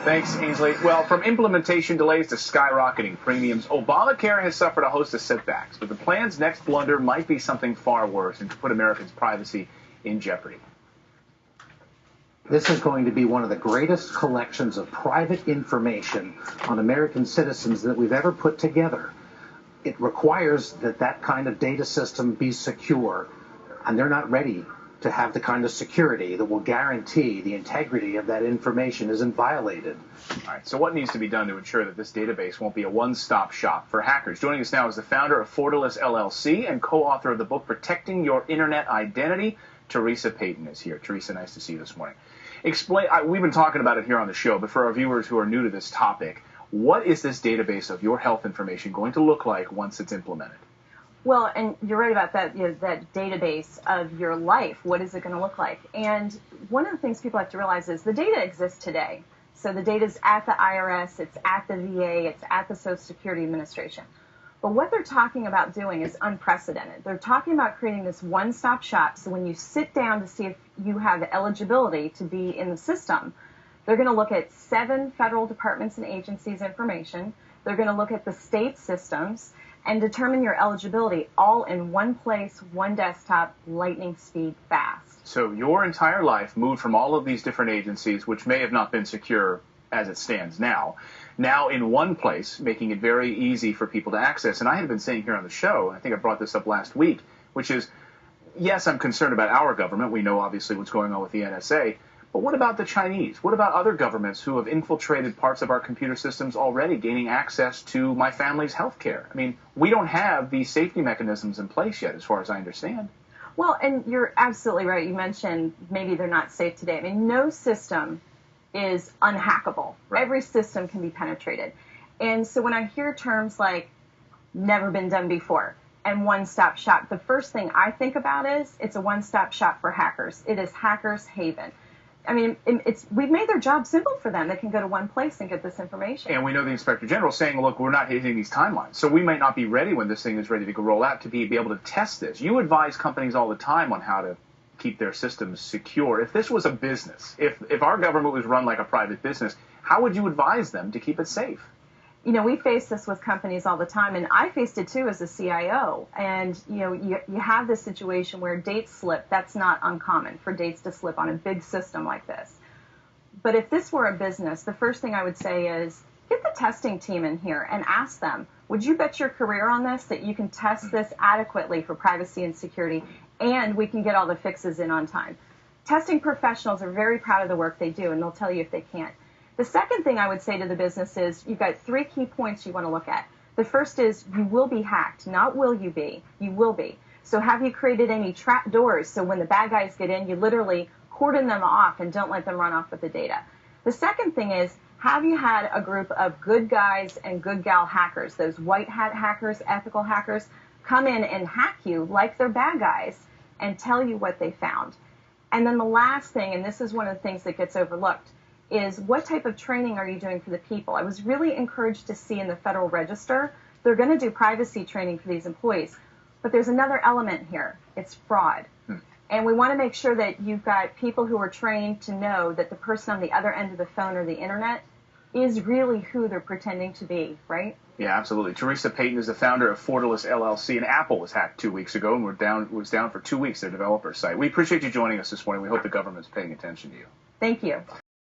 Thanks, Ainsley. Well, from implementation delays to skyrocketing premiums, Obamacare has suffered a host of setbacks, but the plan's next blunder might be something far worse and could put Americans' privacy in jeopardy. This is going to be one of the greatest collections of private information on American citizens that we've ever put together. It requires that that kind of data system be secure, and they're not ready to have the kind of security that will guarantee the integrity of that information isn't violated. All right, so what needs to be done to ensure that this database won't be a one-stop shop for hackers? Joining us now is the founder of Fortalice LLC and co-author of the book Protecting Your Internet Identity. Theresa Payton is here. Theresa, nice to see you this morning. Explain. We've been talking about it here on the show, but for our viewers who are new to this topic, what is this database of your health information going to look like once it's implemented? Well, and you're right about that, that database of your life. What is it going to look like? And one of the things people have to realize is the data exists today. So the data is at the IRS, it's at the VA, it's at the Social Security Administration. But what they're talking about doing is unprecedented. They're talking about creating this one-stop shop, so when you sit down to see if you have eligibility to be in the system, they're going to look at 7 federal departments and agencies' information. They're going to look at the state systems and determine your eligibility all in one place, one desktop, lightning speed fast. So your entire life moved from all of these different agencies, which may have not been secure as it stands now in one place, making it very easy for people to access. And I had been saying here on the show, and I think I brought this up last week, which is, yes, I'm concerned about our government. We know obviously what's going on with the NSA. But what about the Chinese? What about other governments who have infiltrated parts of our computer systems already, gaining access to my family's health care? I mean, we don't have these safety mechanisms in place yet, as far as I understand. Well, and you're absolutely right. You mentioned maybe they're not safe today. I mean, no system is unhackable. Right. Every system can be penetrated. And so when I hear terms like never been done before and one-stop shop, the first thing I think about is it's a one-stop shop for hackers. It is hackers' haven. I mean, we've made their job simple for them. They can go to one place and get this information. And we know the Inspector General is saying, look, we're not hitting these timelines. So we might not be ready when this thing is ready to go roll out to be able to test this. You advise companies all the time on how to keep their systems secure. If this was a business, if our government was run like a private business, how would you advise them to keep it safe? You know, we face this with companies all the time, and I faced it too as a CIO. And, you know, you have this situation where dates slip. That's not uncommon for dates to slip on a big system like this. But if this were a business, the first thing I would say is get the testing team in here and ask them, would you bet your career on this, that you can test this adequately for privacy and security, and we can get all the fixes in on time? Testing professionals are very proud of the work they do, and they'll tell you if they can't. The second thing I would say to the business is you've got 3 key points you want to look at. The first is you will be hacked, not will you be. You will be. So have you created any trap doors so when the bad guys get in, you literally cordon them off and don't let them run off with the data? The second thing is, have you had a group of good guys and good gal hackers, those white hat hackers, ethical hackers, come in and hack you like they're bad guys and tell you what they found? And then the last thing, and this is one of the things that gets overlooked, is what type of training are you doing for the people? I was really encouraged to see in the Federal Register, they're going to do privacy training for these employees. But there's another element here. It's fraud. And we want to make sure that you've got people who are trained to know that the person on the other end of the phone or the internet is really who they're pretending to be, right? Yeah, absolutely. Theresa Payton is the founder of Fortalice LLC, and Apple was hacked 2 weeks ago and was down for 2 weeks, their developer site. We appreciate you joining us this morning. We hope the government's paying attention to you. Thank you.